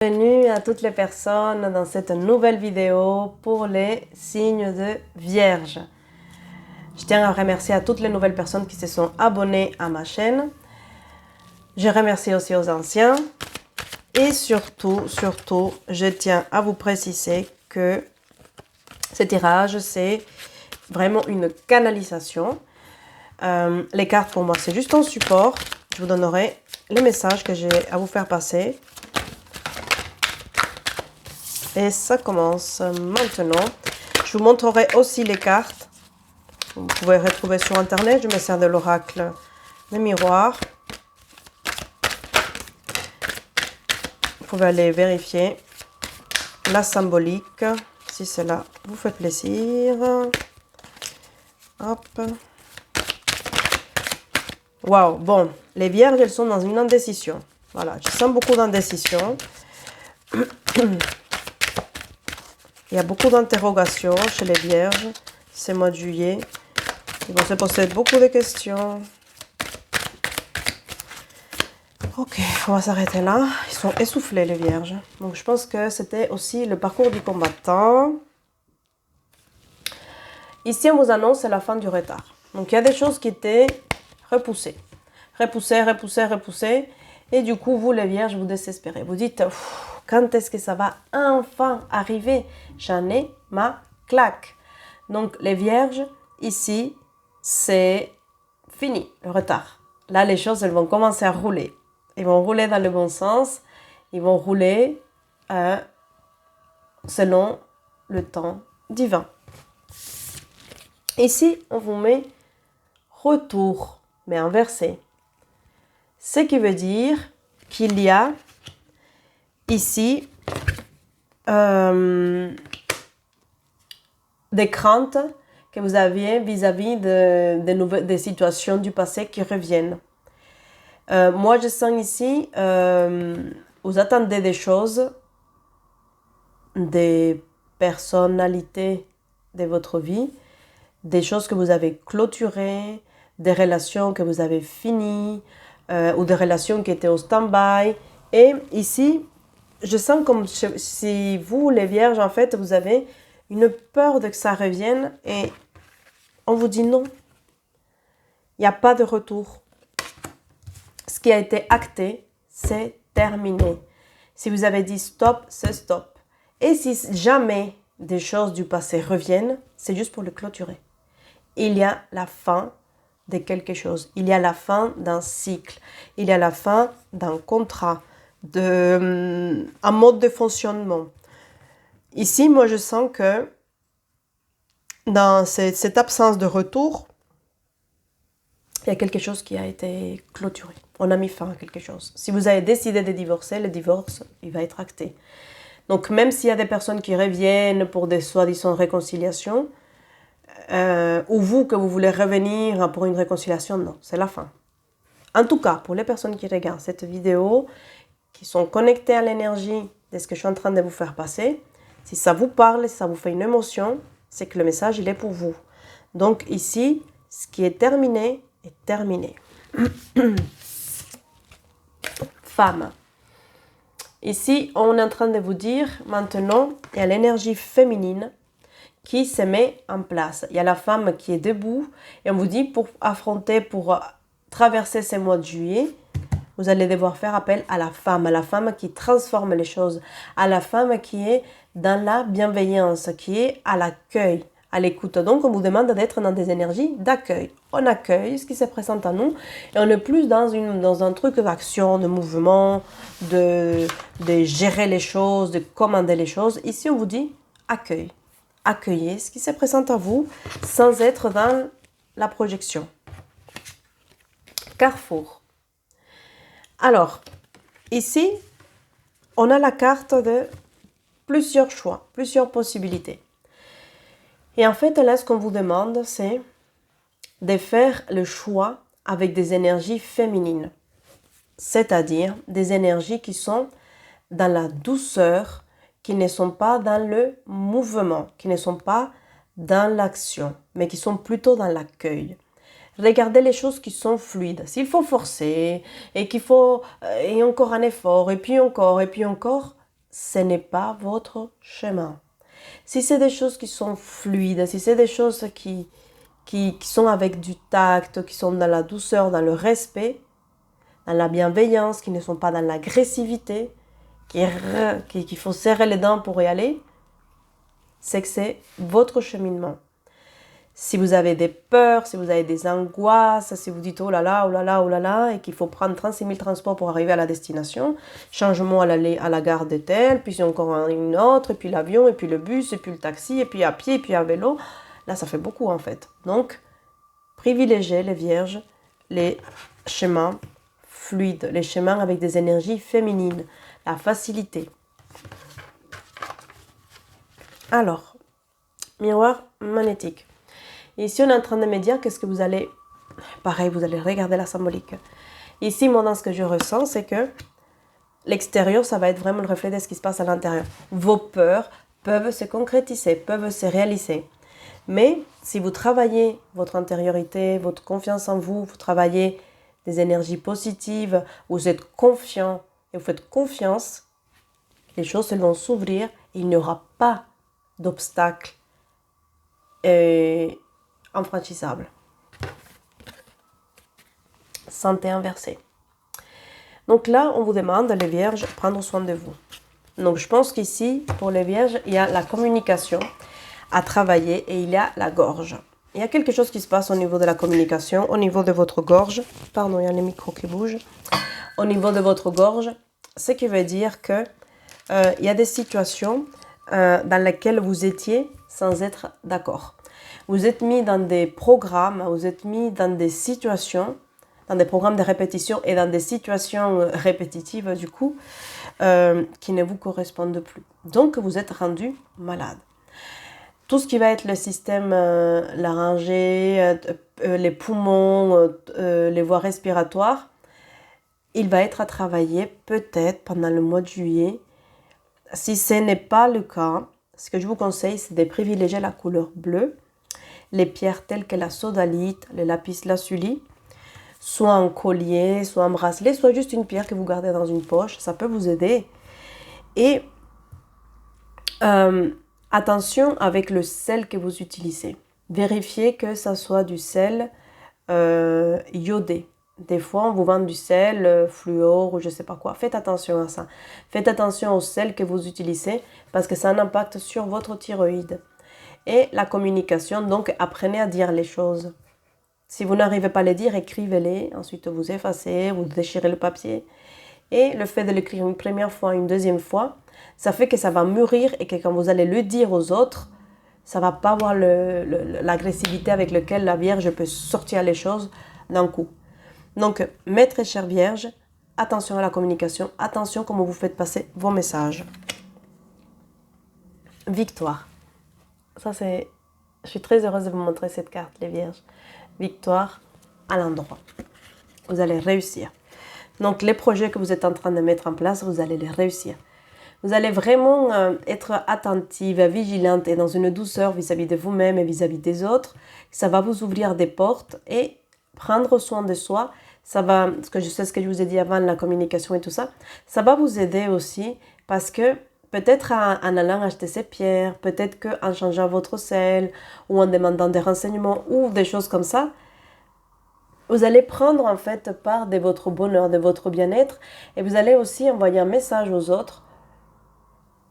Bienvenue à toutes les personnes dans cette nouvelle vidéo pour les signes de Vierge. Je tiens à remercier à toutes les nouvelles personnes qui se sont abonnées à ma chaîne. Je remercie aussi aux anciens. Et surtout, je tiens à vous préciser que ce tirage, c'est vraiment une canalisation. Les cartes pour moi, c'est juste un support. Je vous donnerai les messages que j'ai à vous faire passer. Et ça commence maintenant. Je vous montrerai aussi les cartes. Vous pouvez retrouver sur internet. Je me sers de l'oracle de miroir. Vous pouvez aller vérifier la symbolique. Si cela vous fait plaisir. Hop. Waouh. Bon, les vierges, elles sont dans une indécision. Voilà, je sens beaucoup d'indécision. Il y a beaucoup d'interrogations chez les vierges ce mois de juillet. Ils vont se poser beaucoup de questions. Ok, on va s'arrêter là. Ils sont essoufflés les vierges. Donc je pense que c'était aussi le parcours du combattant. Ici, on vous annonce la fin du retard. Donc il y a des choses qui étaient repoussées. Repoussées. Et du coup, vous les vierges, vous désespérez. Vous dites... Quand est-ce que ça va enfin arriver? J'en ai ma claque. Donc, les vierges, ici, c'est fini, le retard. Là, les choses, elles vont commencer à rouler. Ils vont rouler dans le bon sens. Ils vont rouler selon le temps divin. Ici, on vous met retour, mais inversé. Ce qui veut dire qu'il y a ici, des craintes que vous aviez vis-à-vis des situations du passé qui reviennent. Moi, je sens ici, vous attendez des choses, des personnalités de votre vie, des choses que vous avez clôturées, des relations que vous avez finies, ou des relations qui étaient au stand-by. Et ici, je sens comme si vous, les vierges, en fait, vous avez une peur de que ça revienne et on vous dit non. Il n'y a pas de retour. Ce qui a été acté, c'est terminé. Si vous avez dit stop, c'est stop. Et si jamais des choses du passé reviennent, c'est juste pour le clôturer. Il y a la fin de quelque chose. Il y a la fin d'un cycle. Il y a la fin d'un contrat. Un mode de fonctionnement. Ici, moi, je sens que dans cette absence de retour, il y a quelque chose qui a été clôturé. On a mis fin à quelque chose. Si vous avez décidé de divorcer, le divorce, il va être acté. Donc, même s'il y a des personnes qui reviennent pour des soi-disant réconciliations, ou vous, que vous voulez revenir pour une réconciliation, non, c'est la fin. En tout cas, pour les personnes qui regardent cette vidéo, qui sont connectés à l'énergie de ce que je suis en train de vous faire passer, si ça vous parle, si ça vous fait une émotion, c'est que le message, il est pour vous. Donc ici, ce qui est terminé, est terminé. Femme. Ici, on est en train de vous dire, maintenant, il y a l'énergie féminine qui se met en place. Il y a la femme qui est debout et on vous dit, pour traverser ces mois de juillet, vous allez devoir faire appel à la femme qui transforme les choses, à la femme qui est dans la bienveillance, qui est à l'accueil, à l'écoute. Donc, on vous demande d'être dans des énergies d'accueil. On accueille ce qui se présente à nous et on est plus dans un truc d'action, de mouvement, de gérer les choses, de commander les choses. Ici, on vous dit accueil. Accueillez ce qui se présente à vous sans être dans la projection. Carrefour. Alors, ici, on a la carte de plusieurs choix, plusieurs possibilités. Et en fait, là, ce qu'on vous demande, c'est de faire le choix avec des énergies féminines. C'est-à-dire des énergies qui sont dans la douceur, qui ne sont pas dans le mouvement, qui ne sont pas dans l'action, mais qui sont plutôt dans l'accueil. Regardez les choses qui sont fluides. S'il faut forcer et qu'il faut et encore un effort et puis encore, ce n'est pas votre chemin. Si c'est des choses qui sont fluides, si c'est des choses qui sont avec du tact, qui sont dans la douceur, dans le respect, dans la bienveillance, qui ne sont pas dans l'agressivité, qu'il faut serrer les dents pour y aller, c'est que c'est votre cheminement. Si vous avez des peurs, si vous avez des angoisses, si vous dites oh là là, oh là là, oh là là, et qu'il faut prendre 36 000 transports pour arriver à la destination, changement à la gare de telle, puis encore une autre, et puis l'avion, et puis le bus, et puis le taxi, et puis à pied, et puis à vélo, là ça fait beaucoup en fait. Donc, privilégiez les vierges, les chemins fluides, les chemins avec des énergies féminines, la facilité. Alors, miroir magnétique. Ici, on est en train de me dire qu'est-ce que vous allez... Pareil, vous allez regarder la symbolique. Ici, moi, dans ce que je ressens, c'est que l'extérieur, ça va être vraiment le reflet de ce qui se passe à l'intérieur. Vos peurs peuvent se concrétiser, peuvent se réaliser. Mais si vous travaillez votre intériorité, votre confiance en vous, vous travaillez des énergies positives, vous êtes confiant et vous faites confiance, les choses vont s'ouvrir et il n'y aura pas d'obstacles infranchissables. Santé inversée. Donc là, on vous demande, les vierges, prendre soin de vous. Donc je pense qu'ici, pour les vierges, il y a la communication à travailler et il y a la gorge. Il y a quelque chose qui se passe au niveau de la communication, au niveau de votre gorge. Pardon, il y a le micro qui bouge. Au niveau de votre gorge, ce qui veut dire que il y a des situations dans lesquelles vous étiez sans être d'accord. Vous êtes mis dans des programmes, vous êtes mis dans des situations, dans des programmes de répétition et dans des situations répétitives du coup, qui ne vous correspondent plus. Donc vous êtes rendu malade. Tout ce qui va être le système laryngé, les poumons, les voies respiratoires, il va être à travailler peut-être pendant le mois de juillet. Si ce n'est pas le cas, ce que je vous conseille, c'est de privilégier la couleur bleue, les pierres telles que la sodalite, le lapis lazuli, soit en collier, soit en bracelet, soit juste une pierre que vous gardez dans une poche, ça peut vous aider. Et attention avec le sel que vous utilisez. Vérifiez que ça soit du sel iodé. Des fois, on vous vend du sel fluor ou je ne sais pas quoi. Faites attention à ça. Faites attention au sel que vous utilisez parce que ça a un impact sur votre thyroïde. Et la communication, donc apprenez à dire les choses. Si vous n'arrivez pas à les dire, écrivez-les. Ensuite, vous effacez, vous déchirez le papier. Et le fait de l'écrire une première fois, une deuxième fois, ça fait que ça va mûrir et que quand vous allez le dire aux autres, ça ne va pas avoir l'agressivité avec laquelle la Vierge peut sortir les choses d'un coup. Donc, mes très chères Vierges, attention à la communication, attention comment vous faites passer vos messages. Victoire. Ça, c'est... Je suis très heureuse de vous montrer cette carte, les Vierges. Victoire à l'endroit. Vous allez réussir. Donc, les projets que vous êtes en train de mettre en place, vous allez les réussir. Vous allez vraiment être attentive, vigilante et dans une douceur vis-à-vis de vous-même et vis-à-vis des autres. Ça va vous ouvrir des portes et prendre soin de soi. Ça va, parce que je sais ce que je vous ai dit avant, la communication et tout ça, ça va vous aider aussi parce que peut-être en allant acheter ces pierres, peut-être qu'en changeant votre sel ou en demandant des renseignements ou des choses comme ça, vous allez prendre en fait part de votre bonheur, de votre bien-être et vous allez aussi envoyer un message aux autres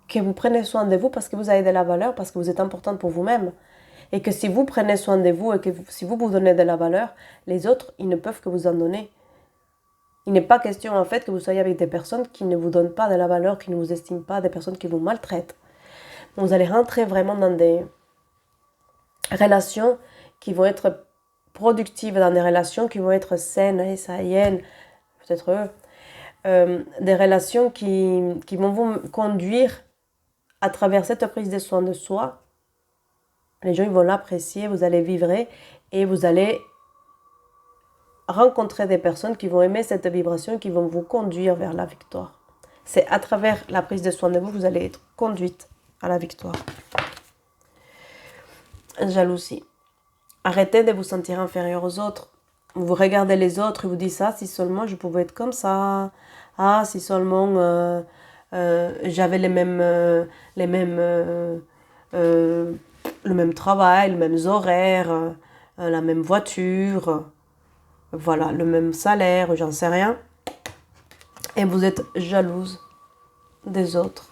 que vous prenez soin de vous parce que vous avez de la valeur, parce que vous êtes importante pour vous-même. Et que si vous prenez soin de vous et que si vous vous donnez de la valeur, les autres, ils ne peuvent que vous en donner. Il n'est pas question en fait que vous soyez avec des personnes qui ne vous donnent pas de la valeur, qui ne vous estiment pas, des personnes qui vous maltraitent. Donc vous allez rentrer vraiment dans des relations qui vont être productives, dans des relations qui vont être saines et saïennes, peut-être des relations qui vont vous conduire à travers cette prise de soin de soi. Les gens ils vont l'apprécier, vous allez vivre et vous allez rencontrer des personnes qui vont aimer cette vibration, qui vont vous conduire vers la victoire. C'est à travers la prise de soin de vous que vous allez être conduite à la victoire. Jalousie. Arrêtez de vous sentir inférieur aux autres. Vous regardez les autres et vous dites ça, si seulement je pouvais être comme ça. Ah, si seulement j'avais le même travail, les mêmes horaires, la même voiture, voilà, le même salaire, j'en sais rien. Et vous êtes jalouse des autres.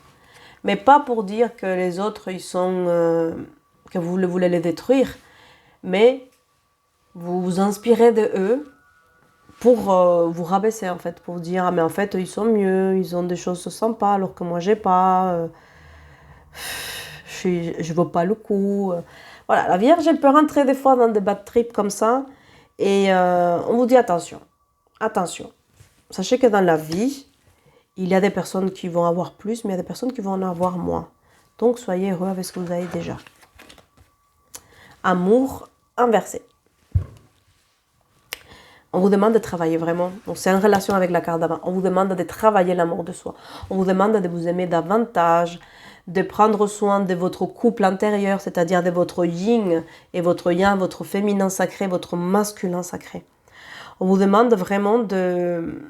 Mais pas pour dire que les autres, ils sont, que vous voulez les détruire, mais vous vous inspirez de eux pour vous rabaisser en fait, pour dire ah mais en fait ils sont mieux, ils ont des choses sympas alors que moi j'ai pas, je vaux pas le coup. Voilà, la Vierge elle peut rentrer des fois dans des bad trips comme ça et on vous dit attention, attention. Sachez que dans la vie, il y a des personnes qui vont avoir plus, mais il y a des personnes qui vont en avoir moins. Donc soyez heureux avec ce que vous avez déjà. Amour inversé. On vous demande de travailler vraiment. Donc c'est en relation avec la carte d'avant. On vous demande de travailler l'amour de soi. On vous demande de vous aimer davantage, de prendre soin de votre couple intérieur, c'est-à-dire de votre yin et votre yang, votre féminin sacré, votre masculin sacré. On vous demande vraiment de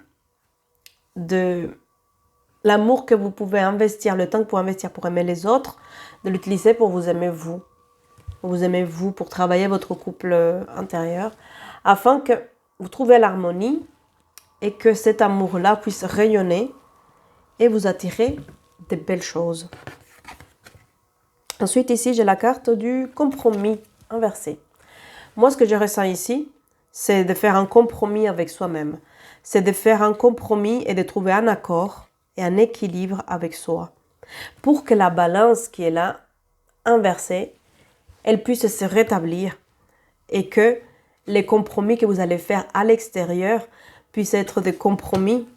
l'amour que vous pouvez investir, le temps que vous pouvez investir pour aimer les autres, de l'utiliser pour vous aimer vous. Pour vous aimer vous, pour travailler votre couple intérieur, afin que vous trouvez l'harmonie et que cet amour-là puisse rayonner et vous attirer de belles choses. Ensuite, ici, j'ai la carte du compromis inversé. Moi, ce que je ressens ici, c'est de faire un compromis avec soi-même. C'est de faire un compromis et de trouver un accord et un équilibre avec soi. Pour que la balance qui est là, inversée, elle puisse se rétablir et que les compromis que vous allez faire à l'extérieur puissent être des compromis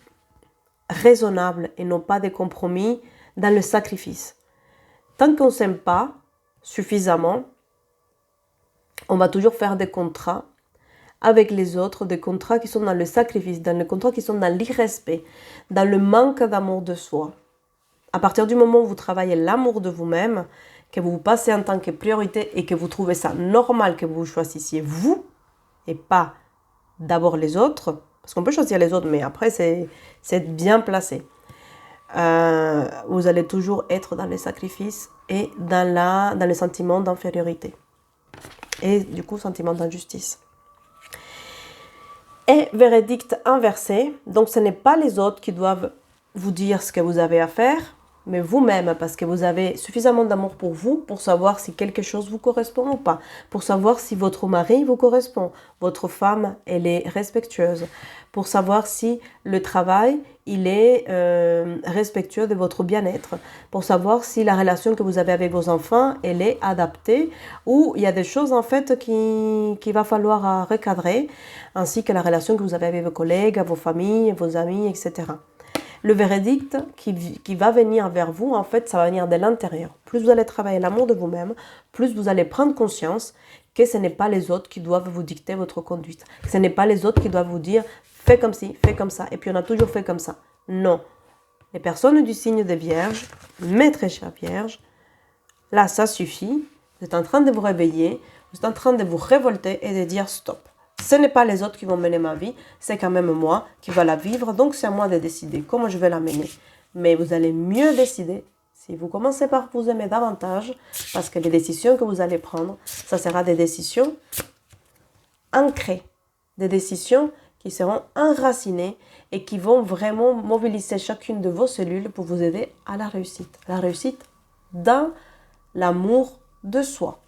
raisonnables et non pas des compromis dans le sacrifice. Tant qu'on ne s'aime pas suffisamment, on va toujours faire des contrats avec les autres, des contrats qui sont dans le sacrifice, dans les contrats qui sont dans l'irrespect, dans le manque d'amour de soi. À partir du moment où vous travaillez l'amour de vous-même, que vous vous passez en tant que priorité et que vous trouvez ça normal que vous choisissiez vous et pas d'abord les autres, parce qu'on peut choisir les autres, mais après c'est bien placé. Vous allez toujours être dans les sacrifices et dans le sentiment d'infériorité. Et du coup, sentiment d'injustice. Et verdict inversé, donc ce n'est pas les autres qui doivent vous dire ce que vous avez à faire, mais vous-même, parce que vous avez suffisamment d'amour pour vous, pour savoir si quelque chose vous correspond ou pas, pour savoir si votre mari vous correspond, votre femme, elle est respectueuse, pour savoir si le travail, il est respectueux de votre bien-être, pour savoir si la relation que vous avez avec vos enfants, elle est adaptée, ou il y a des choses en fait qu'il va falloir recadrer, ainsi que la relation que vous avez avec vos collègues, vos familles, vos amis, etc. Le verdict qui va venir vers vous, en fait, ça va venir de l'intérieur. Plus vous allez travailler l'amour de vous-même, plus vous allez prendre conscience que ce n'est pas les autres qui doivent vous dicter votre conduite. Ce n'est pas les autres qui doivent vous dire « fais comme ci, fais comme ça ». Et puis on a toujours fait comme ça. Non. Les personnes du signe de Vierge, mes très chères Vierges, là, ça suffit. Vous êtes en train de vous réveiller, vous êtes en train de vous révolter et de dire « stop ». Ce n'est pas les autres qui vont mener ma vie, c'est quand même moi qui va la vivre, donc c'est à moi de décider comment je vais la mener. Mais vous allez mieux décider si vous commencez par vous aimer davantage, parce que les décisions que vous allez prendre, ça sera des décisions ancrées, des décisions qui seront enracinées et qui vont vraiment mobiliser chacune de vos cellules pour vous aider à la réussite. La réussite dans l'amour de soi.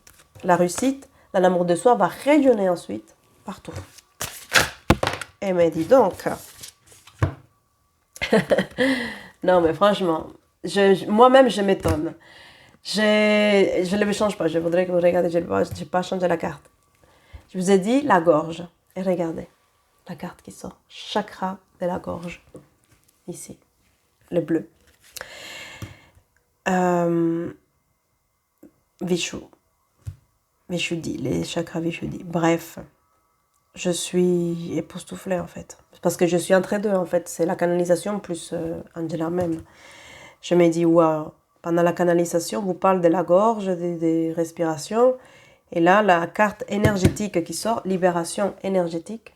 La réussite dans l'amour de soi va rayonner ensuite partout. Et mais dis donc. Non mais franchement, moi-même je m'étonne. Je ne le change pas, je voudrais que vous regardiez, je n'ai pas changé la carte. Je vous ai dit la gorge. Et regardez, la carte qui sort. Chakra de la gorge. Ici, le bleu. Vishuddhi, les chakras Vishuddhi. Bref. Je suis époustouflée en fait. Parce que je suis entre deux en fait. C'est la canalisation plus Angela même. Je me dis, waouh, pendant la canalisation, vous parlez de la gorge, des respirations. Et là, la carte énergétique qui sort, libération énergétique,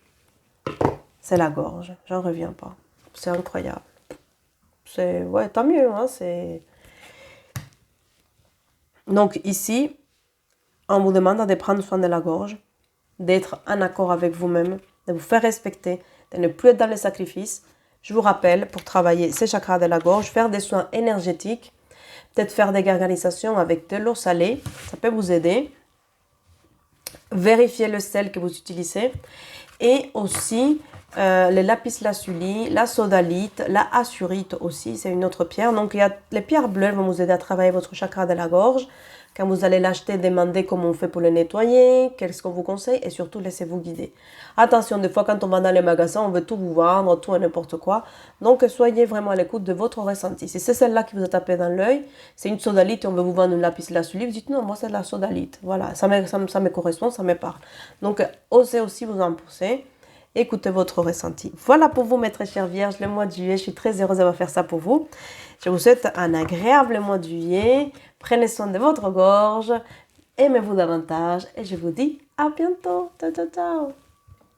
c'est la gorge. J'en reviens pas. C'est incroyable. ouais, tant mieux. Hein, donc ici, on vous demande de prendre soin de la gorge, d'être en accord avec vous-même, de vous faire respecter, de ne plus être dans le sacrifice. Je vous rappelle, pour travailler ces chakras de la gorge, faire des soins énergétiques, peut-être faire des gargarisations avec de l'eau salée, ça peut vous aider. Vérifiez le sel que vous utilisez et aussi le lapis lazuli, la sodalite, la azurite aussi, c'est une autre pierre. Donc il y a les pierres bleues vont vous aider à travailler votre chakra de la gorge. Quand vous allez l'acheter, demandez comment on fait pour le nettoyer, qu'est-ce qu'on vous conseille et surtout laissez-vous guider. Attention, des fois quand on va dans les magasins, on veut tout vous vendre, tout et n'importe quoi. Donc soyez vraiment à l'écoute de votre ressenti. Si c'est celle-là qui vous a tapé dans l'œil, c'est une sodalite et on veut vous vendre une lapis lazuli, vous dites non, moi c'est de la sodalite. Voilà, ça me correspond, ça me parle. Donc osez aussi vous en pousser. Écoutez votre ressenti. Voilà pour vous, mes très chères vierges, le mois de juillet. Je suis très heureuse d'avoir fait ça pour vous. Je vous souhaite un agréable mois de juillet. Prenez soin de votre gorge. Aimez-vous davantage. Et je vous dis à bientôt. Ciao, ciao, ciao.